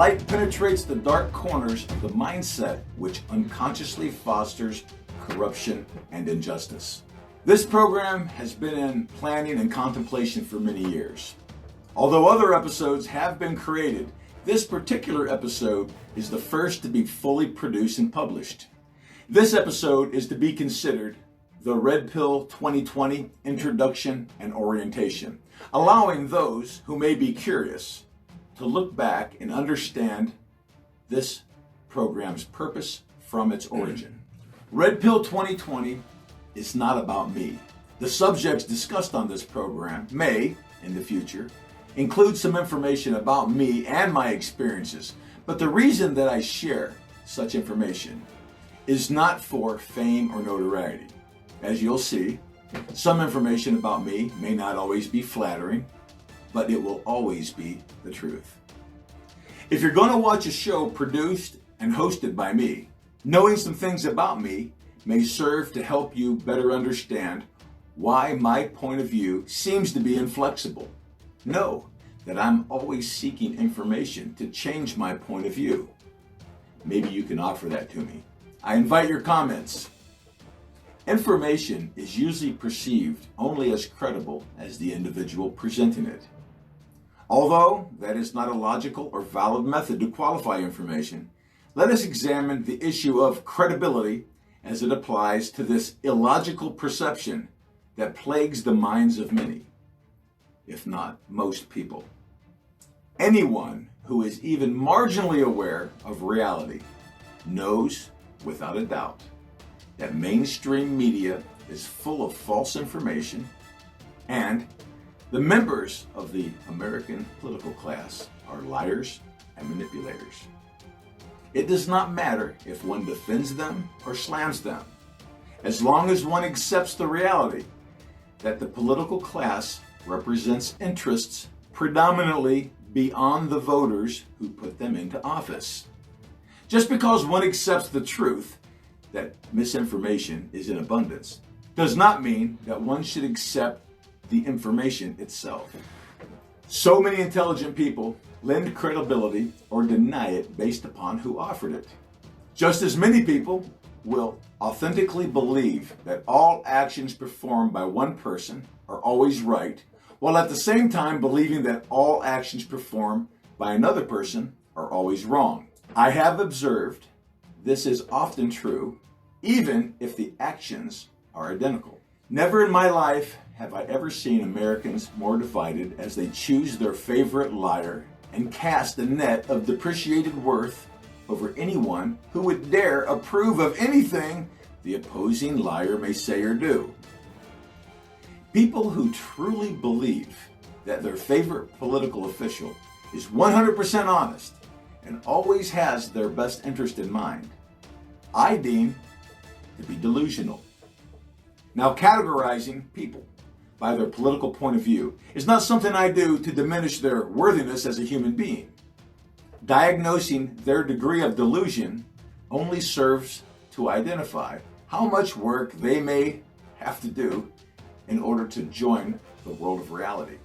light penetrates the dark corners of the mindset which unconsciously fosters corruption and injustice. This program has been in planning and contemplation for many years. Although other episodes have been created, this particular episode is the first to be fully produced and published. This episode is to be considered the Red Pill 2020 Introduction and Orientation, allowing those who may be curious to look back and understand this program's purpose from its origin. Red Pill 2020 is not about me. The subjects discussed on this program may, in the future, include some information about me and my experiences, but the reason that I share such information is not for fame or notoriety. As you'll see, some information about me may not always be flattering, but it will always be the truth. If you're going to watch a show produced and hosted by me, knowing some things about me may serve to help you better understand why my point of view seems to be inflexible. Know that I'm always seeking information to change my point of view. Maybe you can offer that to me. I invite your comments. Information is usually perceived only as credible as the individual presenting it. Although that is not a logical or valid method to qualify information, let us examine the issue of credibility as it applies to this illogical perception that plagues the minds of many, if not most people. Anyone who is even marginally aware of reality knows without a doubt that mainstream media is full of false information, and the members of the American political class are liars and manipulators. It does not matter if one defends them or slams them, as long as one accepts the reality that the political class represents interests predominantly beyond the voters who put them into office. Just because one accepts the truth that misinformation is in abundance does not mean that one should accept the information itself. So many intelligent people lend credibility or deny it based upon who offered it. Just as many people will authentically believe that all actions performed by one person are always right, while at the same time believing that all actions performed by another person are always wrong. I have observed this is often true, even if the actions are identical. Never in my life have I ever seen Americans more divided as they choose their favorite liar and cast a net of depreciated worth over anyone who would dare approve of anything the opposing liar may say or do. People who truly believe that their favorite political official is 100% honest and always has their best interest in mind, I deem to be delusional. Now, categorizing people by their political point of view is not something I do to diminish their worthiness as a human being. Diagnosing their degree of delusion only serves to identify how much work they may have to do in order to join the world of reality.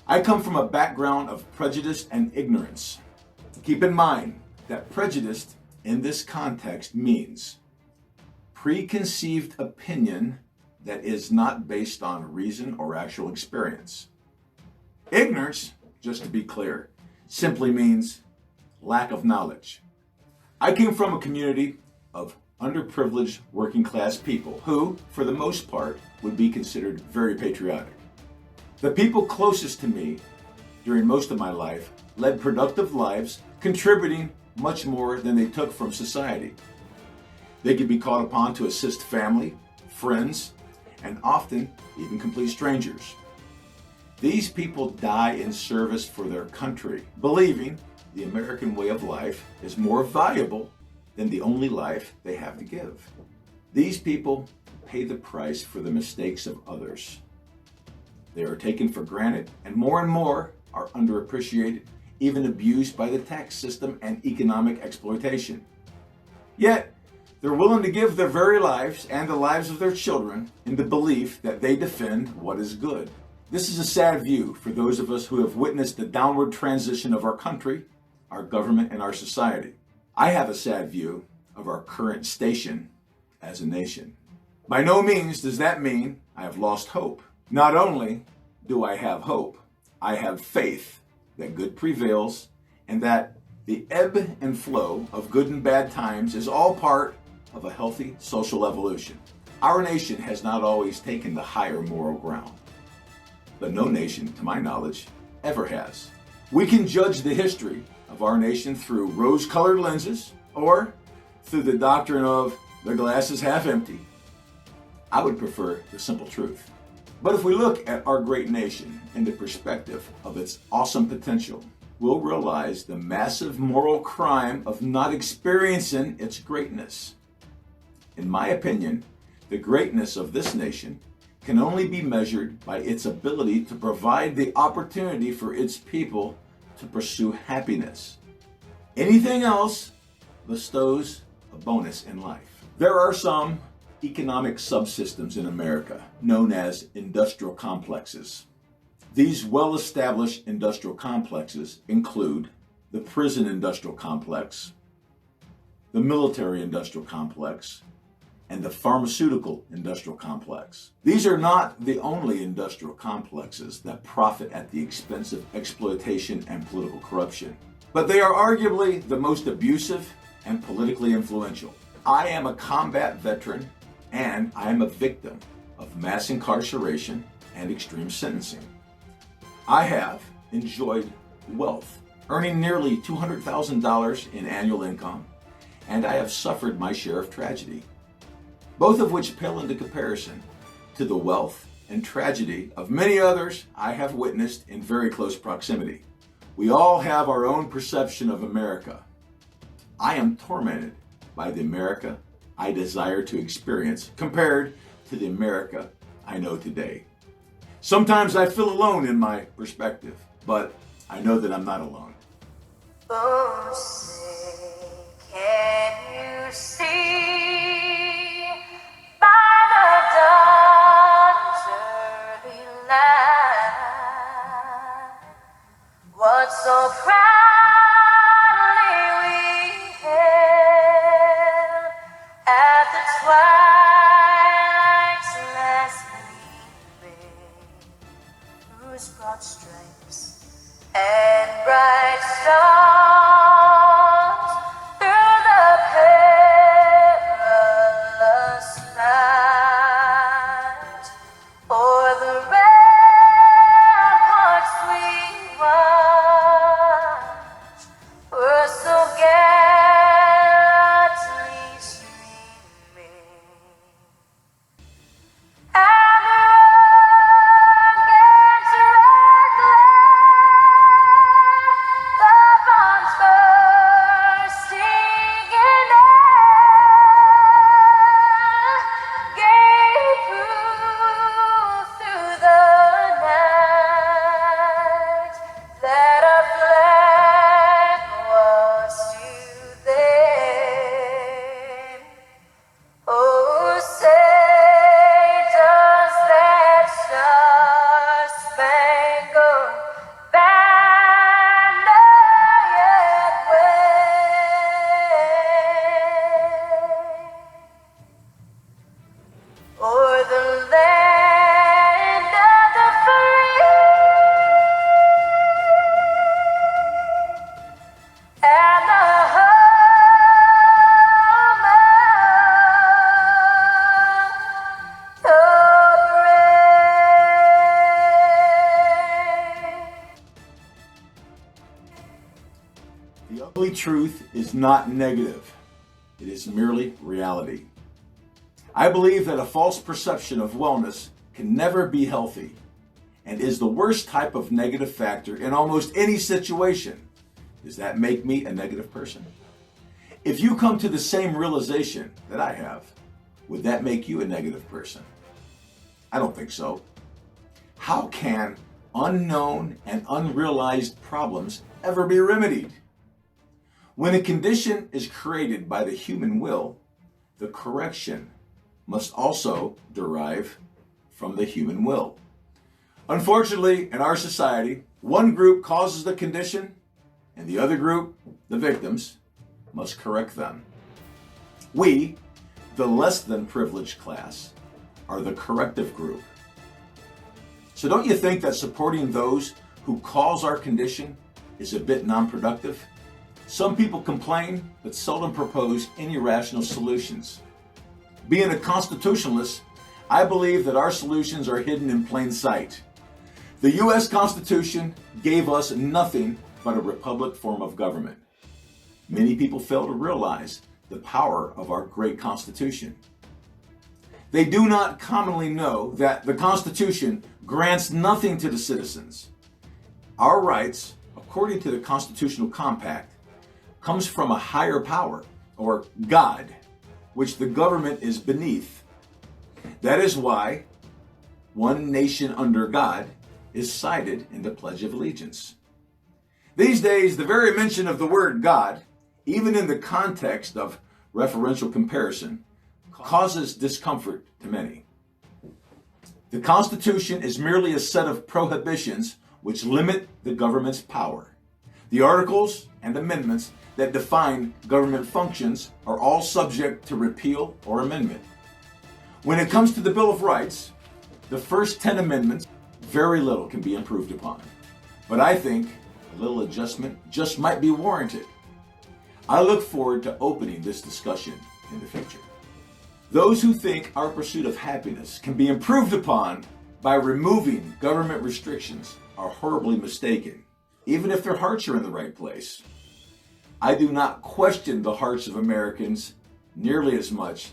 I come from a background of prejudice and ignorance. Keep in mind that prejudice in this context means preconceived opinion that is not based on reason or actual experience. Ignorance, just to be clear, simply means lack of knowledge. I came from a community of underprivileged working class people who, for the most part, would be considered very patriotic. The people closest to me during most of my life led productive lives, contributing much more than they took from society. They could be called upon to assist family, friends, and often even complete strangers. These people die in service for their country, believing the American way of life is more valuable than the only life they have to give. These people pay the price for the mistakes of others. They are taken for granted and more are underappreciated, even abused by the tax system and economic exploitation. Yet, they're willing to give their very lives and the lives of their children in the belief that they defend what is good. This is a sad view for those of us who have witnessed the downward transition of our country, our government, and our society. I have a sad view of our current station as a nation. By no means does that mean I have lost hope. Not only do I have hope, I have faith that good prevails and that the ebb and flow of good and bad times is all part of a healthy social evolution. Our nation has not always taken the higher moral ground, but no nation, to my knowledge, ever has. We can judge the history of our nation through rose-colored lenses or through the doctrine of the glass is half empty. I would prefer the simple truth. But if we look at our great nation in the perspective of its awesome potential, we'll realize the massive moral crime of not experiencing its greatness. In my opinion, the greatness of this nation can only be measured by its ability to provide the opportunity for its people to pursue happiness. Anything else bestows a bonus in life. There are some economic subsystems in America known as industrial complexes. These well-established industrial complexes include the prison industrial complex, the military industrial complex, and the pharmaceutical industrial complex. These are not the only industrial complexes that profit at the expense of exploitation and political corruption, but they are arguably the most abusive and politically influential. I am a combat veteran and I am a victim of mass incarceration and extreme sentencing. I have enjoyed wealth, earning nearly $200,000 in annual income, and I have suffered my share of tragedy, both of which pale into comparison to the wealth and tragedy of many others I have witnessed in very close proximity. We all have our own perception of America. I am tormented by the America I desire to experience compared to the America I know today. Sometimes I feel alone in my perspective, but I know that I'm not alone. Oh, say, can you see by the dawn's early light what so proudly we hailed at the twilight's last gleaming, whose broad stripes and bright stars through the perilous night o'er the ramparts we watched were so gallantly streaming. And the rocket's red glare, the bombs bursting in air, gave proof through the night that our flag was still there. Oh, say does that star-spangled banner yet wave o'er the land of the free and the home of the brave? The ugly truth is not negative. It is merely reality. I believe that a false perception of wellness can never be healthy and is the worst type of negative factor in almost any situation. Does that make me a negative person? If you come to the same realization that I have, would that make you a negative person? I don't think so. How can unknown and unrealized problems ever be remedied? When a condition is created by the human will, the correction must also derive from the human will. Unfortunately, in our society, one group causes the condition and the other group, the victims, must correct them. We, the less than privileged class, are the corrective group. So don't you think that supporting those who cause our condition is a bit non-productive? Some people complain, but seldom propose any rational solutions. Being a constitutionalist, I believe that our solutions are hidden in plain sight. The U.S. Constitution gave us nothing but a republic form of government. Many people fail to realize the power of our great Constitution. They do not commonly know that the Constitution grants nothing to the citizens. Our rights, according to the Constitutional Compact, comes from a higher power, or God, which the government is beneath. That is why one nation under God is cited in the Pledge of Allegiance. These days, the very mention of the word God, even in the context of referential comparison, causes discomfort to many. The Constitution is merely a set of prohibitions which limit the government's power. The articles and amendments that define government functions are all subject to repeal or amendment. When it comes to the Bill of Rights, the first 10 amendments, very little can be improved upon. But I think a little adjustment just might be warranted. I look forward to opening this discussion in the future. Those who think our pursuit of happiness can be improved upon by removing government restrictions are horribly mistaken, even if their hearts are in the right place. I do not question the hearts of Americans nearly as much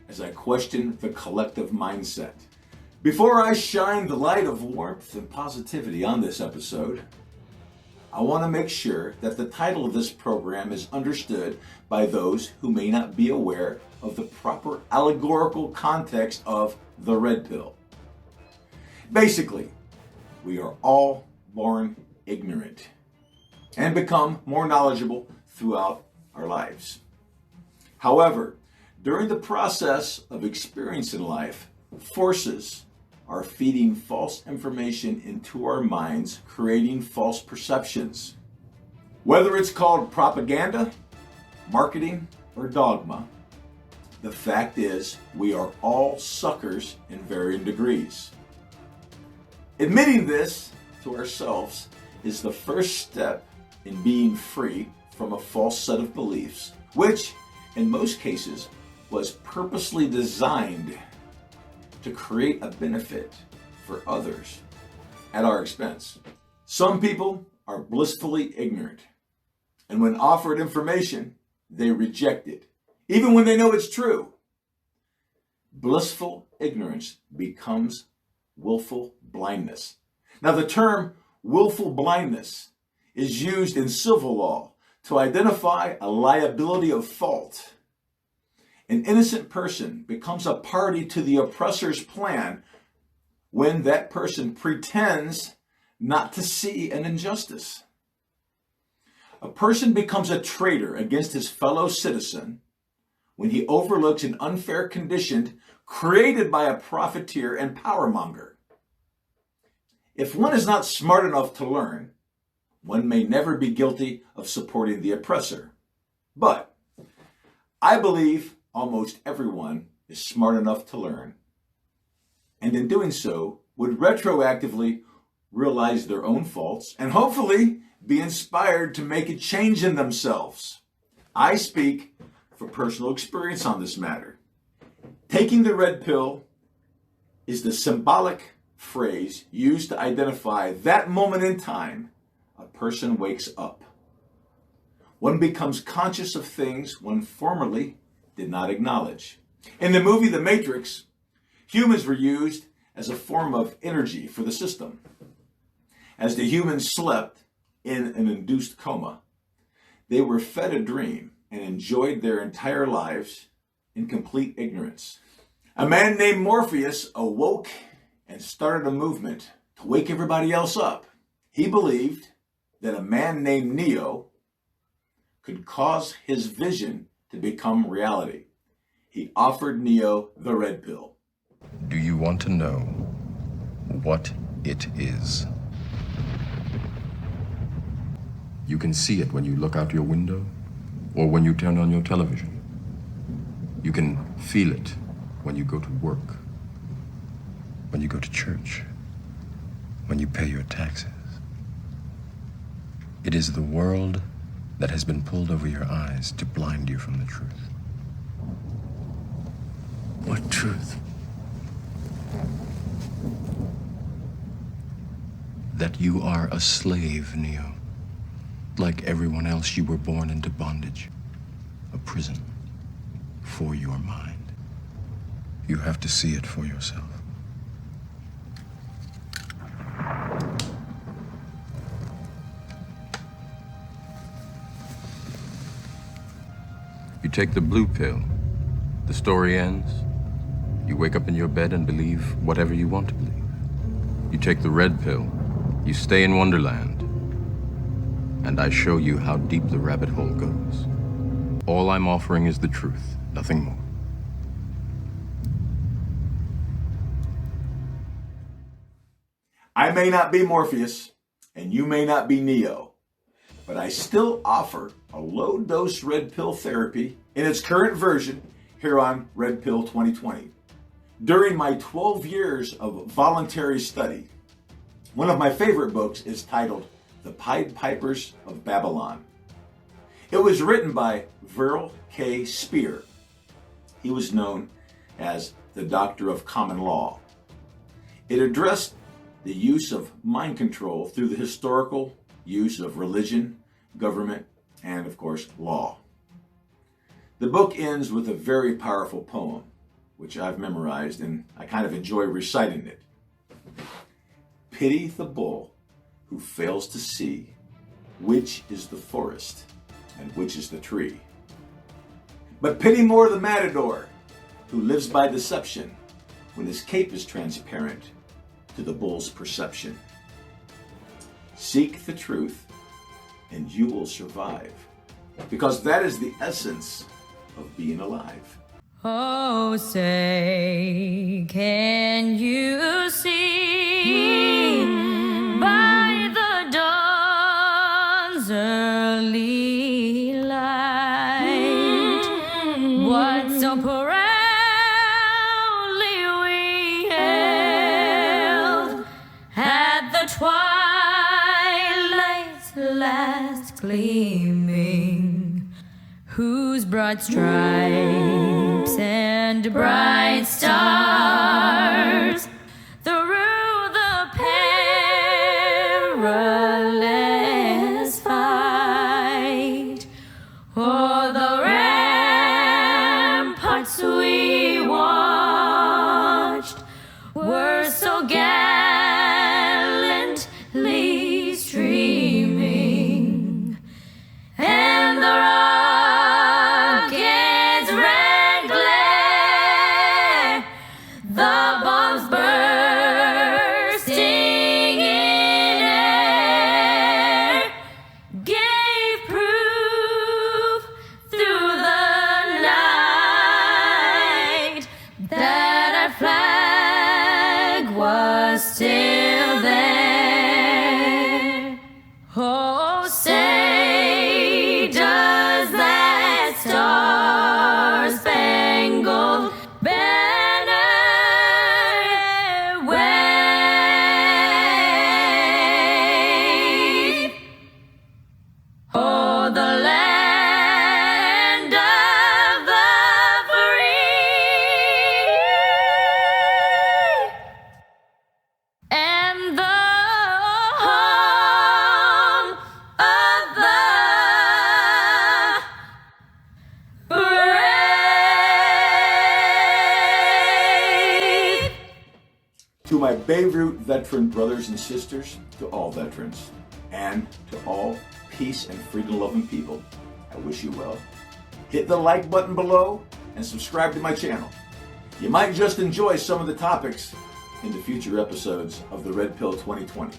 as I question the collective mindset. Before I shine the light of warmth and positivity on this episode, I want to make sure that the title of this program is understood by those who may not be aware of the proper allegorical context of the red pill. Basically, we are all born ignorant and become more knowledgeable throughout our lives. However, during the process of experiencing life, forces are feeding false information into our minds, creating false perceptions. Whether it's called propaganda, marketing, or dogma, the fact is we are all suckers in varying degrees. Admitting this to ourselves is the first step in being free from a false set of beliefs, which in most cases was purposely designed to create a benefit for others at our expense. Some people are blissfully ignorant, and when offered information, they reject it, even when they know it's true. Blissful ignorance becomes willful blindness. Now, the term willful blindness is used in civil law to identify a liability of fault. An innocent person becomes a party to the oppressor's plan when that person pretends not to see an injustice. A person becomes a traitor against his fellow citizen when he overlooks an unfair condition created by a profiteer and powermonger. If one is not smart enough to learn, one may never be guilty of supporting the oppressor. But I believe almost everyone is smart enough to learn, and in doing so would retroactively realize their own faults and hopefully be inspired to make a change in themselves. I speak from personal experience on this matter. Taking the red pill is the symbolic phrase used to identify that moment in time a person wakes up. One becomes conscious of things one formerly did not acknowledge. In the movie The Matrix, humans were used as a form of energy for the system. As the humans slept in an induced coma, they were fed a dream and enjoyed their entire lives in complete ignorance. A man named Morpheus awoke and started a movement to wake everybody else up. He believed that a man named Neo could cause his vision to become reality. He offered Neo the red pill. Do you want to know what it is? You can see it when you look out your window or when you turn on your television. You can feel it when you go to work, when you go to church, when you pay your taxes. It is the world that has been pulled over your eyes to blind you from the truth. What truth? That you are a slave, Neo. Like everyone else, you were born into bondage, a prison for your mind. You have to see it for yourself. You take the blue pill, the story ends. You wake up in your bed and believe whatever you want to believe. You take the red pill, you stay in Wonderland, and I show you how deep the rabbit hole goes. All I'm offering is the truth, nothing more. I may not be Morpheus, and you may not be Neo, but I still offer a low-dose red pill therapy in its current version here on Red Pill 2020. During my 12 years of voluntary study, one of my favorite books is titled The Pied Pipers of Babylon. It was written by Verl K. Speer. He was known as the Doctor of Common Law. It addressed the use of mind control through the historical use of religion, government, and of course, law. The book ends with a very powerful poem, which I've memorized and I kind of enjoy reciting it. Pity the bull who fails to see which is the forest and which is the tree. But pity more the matador who lives by deception when his cape is transparent to the bull's perception. Seek the truth and you will survive, because that is the essence of being alive. Oh, say, can you see by the dawn's early light what so proudly we hailed at the twilight's last gleaming, whose broad stripes and bright stars through the perilous fight o'er the ramparts we watched were so gallantly streaming, and the rockets' red glare, the bombs bursting in air, gave proof through the night that our flag was still there. Oh, say, does that star-spangled banner wave o'er the land of the free and the home of the brave? To my Beirut veteran brothers and sisters, to all veterans, and to all peace and freedom-loving people, I wish you well. Hit the like button below and subscribe to my channel. You might just enjoy some of the topics in the future episodes of the Red Pill 2020.